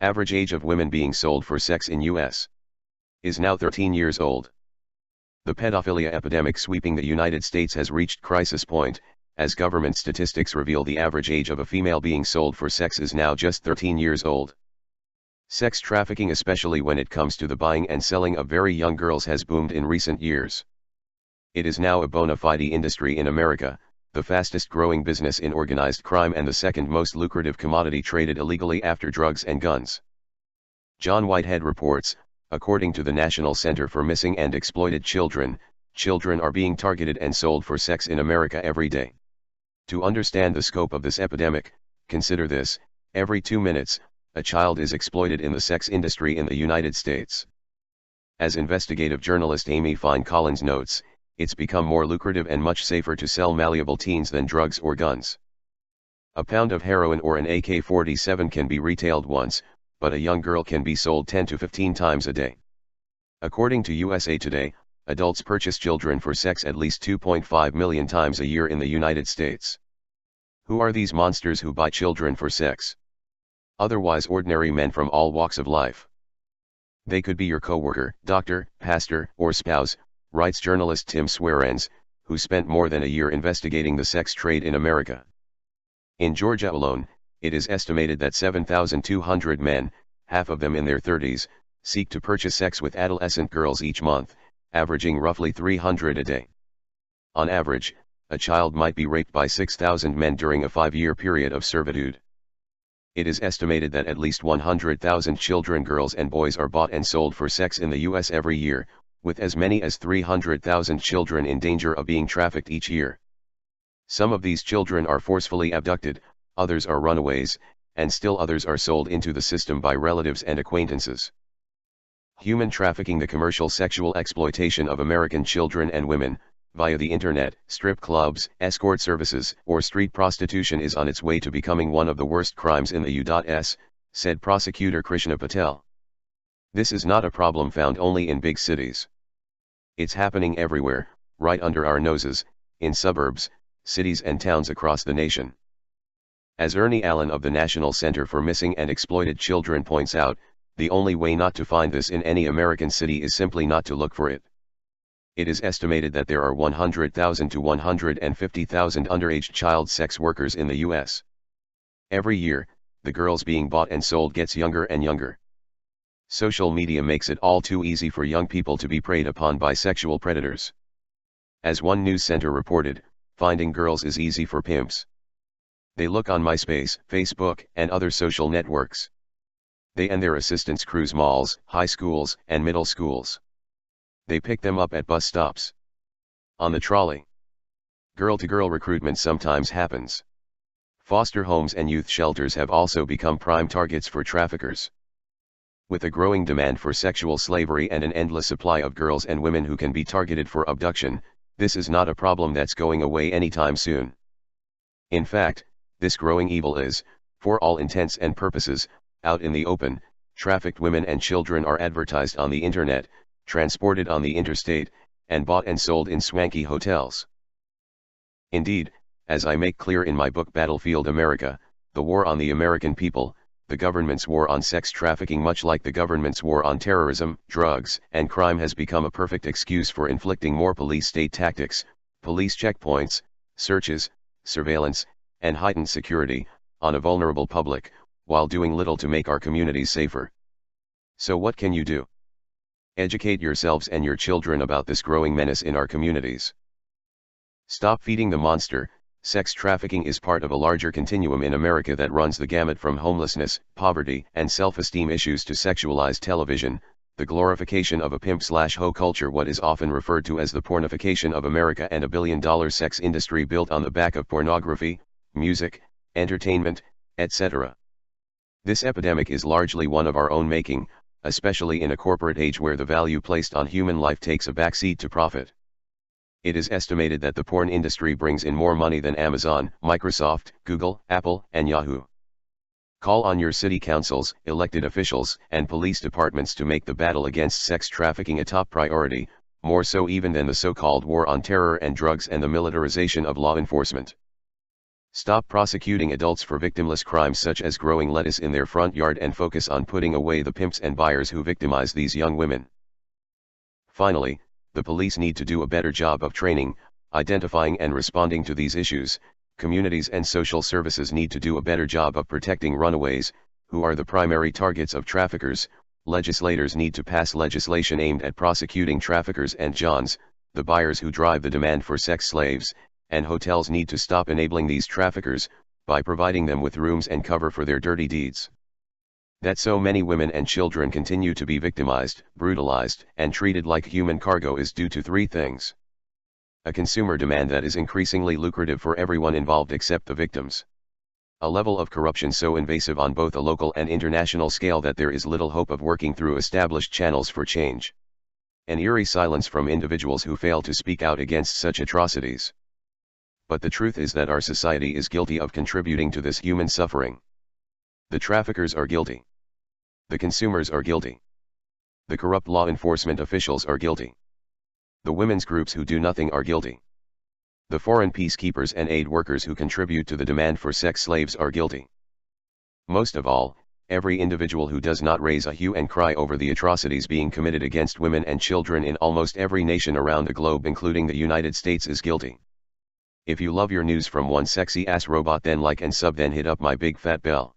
Average age of women being sold for sex in U.S. is now 13 years old. The pedophilia epidemic sweeping the United States has reached crisis point, as government statistics reveal the average age of a female being sold for sex is now just 13 years old. Sex trafficking, especially when it comes to the buying and selling of very young girls, has boomed in recent years. It is now a bona fide industry in America, the fastest growing business in organized crime and the second most lucrative commodity traded illegally after drugs and guns. John Whitehead reports, according to the National Center for Missing and Exploited Children, children are being targeted and sold for sex in America every day. To understand the scope of this epidemic, consider this: every 2 minutes, a child is exploited in the sex industry in the United States. As investigative journalist Amy Fine Collins notes, it's become more lucrative and much safer to sell malleable teens than drugs or guns. A pound of heroin or an AK-47 can be retailed once, but a young girl can be sold 10 to 15 times a day. According to USA Today, adults purchase children for sex at least 2.5 million times a year in the United States. Who are these monsters who buy children for sex? Otherwise ordinary men from all walks of life. They could be your coworker, doctor, pastor, or spouse, writes journalist Tim Swearens, who spent more than a year investigating the sex trade in America. In Georgia alone, it is estimated that 7,200 men, half of them in their 30s, seek to purchase sex with adolescent girls each month, averaging roughly 300 a day. On average, a child might be raped by 6,000 men during a 5-year period of servitude. It is estimated that at least 100,000 children, girls and boys, are bought and sold for sex in the U.S. every year, with as many as 300,000 children in danger of being trafficked each year. Some of these children are forcefully abducted, others are runaways, and still others are sold into the system by relatives and acquaintances. Human trafficking, the commercial sexual exploitation of American children and women, via the internet, strip clubs, escort services, or street prostitution, is on its way to becoming one of the worst crimes in the U.S., said prosecutor Krishna Patel. This is not a problem found only in big cities. It's happening everywhere, right under our noses, in suburbs, cities and towns across the nation. As Ernie Allen of the National Center for Missing and Exploited Children points out, the only way not to find this in any American city is simply not to look for it. It is estimated that there are 100,000 to 150,000 underage child sex workers in the U.S. Every year, the girls being bought and sold gets younger and younger. Social media makes it all too easy for young people to be preyed upon by sexual predators. As one news center reported, finding girls is easy for pimps. They look on MySpace, Facebook, and other social networks. They and their assistants cruise malls, high schools, and middle schools. They pick them up at bus stops. On the trolley. Girl-to-girl recruitment sometimes happens. Foster homes and youth shelters have also become prime targets for traffickers. With a growing demand for sexual slavery and an endless supply of girls and women who can be targeted for abduction, this is not a problem that's going away anytime soon. In fact, this growing evil is, for all intents and purposes, out in the open. Trafficked women and children are advertised on the internet, transported on the interstate, and bought and sold in swanky hotels. Indeed, as I make clear in my book Battlefield America, the war on the American people, the government's war on sex trafficking, much like the government's war on terrorism, drugs, and crime, has become a perfect excuse for inflicting more police state tactics, police checkpoints, searches, surveillance, and heightened security, on a vulnerable public, while doing little to make our communities safer. So what can you do? Educate yourselves and your children about this growing menace in our communities. Stop feeding the monster. Sex trafficking is part of a larger continuum in America that runs the gamut from homelessness, poverty, and self-esteem issues to sexualized television, the glorification of a pimp/hoe culture, what is often referred to as the pornification of America, and a billion-dollar sex industry built on the back of pornography, music, entertainment, etc. This epidemic is largely one of our own making, especially in a corporate age where the value placed on human life takes a backseat to profit. It is estimated that the porn industry brings in more money than Amazon, Microsoft, Google, Apple, and Yahoo. Call on your city councils, elected officials, and police departments to make the battle against sex trafficking a top priority, more so even than the so-called war on terror and drugs and the militarization of law enforcement. Stop prosecuting adults for victimless crimes such as growing lettuce in their front yard and focus on putting away the pimps and buyers who victimize these young women. Finally, the police need to do a better job of training, identifying and responding to these issues. Communities and social services need to do a better job of protecting runaways, who are the primary targets of traffickers. Legislators need to pass legislation aimed at prosecuting traffickers and Johns, the buyers who drive the demand for sex slaves, and hotels need to stop enabling these traffickers, by providing them with rooms and cover for their dirty deeds. That so many women and children continue to be victimized, brutalized, and treated like human cargo is due to three things. A consumer demand that is increasingly lucrative for everyone involved except the victims. A level of corruption so invasive on both a local and international scale that there is little hope of working through established channels for change. An eerie silence from individuals who fail to speak out against such atrocities. But the truth is that our society is guilty of contributing to this human suffering. The traffickers are guilty. The consumers are guilty. The corrupt law enforcement officials are guilty. The women's groups who do nothing are guilty. The foreign peacekeepers and aid workers who contribute to the demand for sex slaves are guilty. Most of all, every individual who does not raise a hue and cry over the atrocities being committed against women and children in almost every nation around the globe including the United States is guilty. If you love your news from one sexy ass robot, then like and sub, then hit up my big fat bell.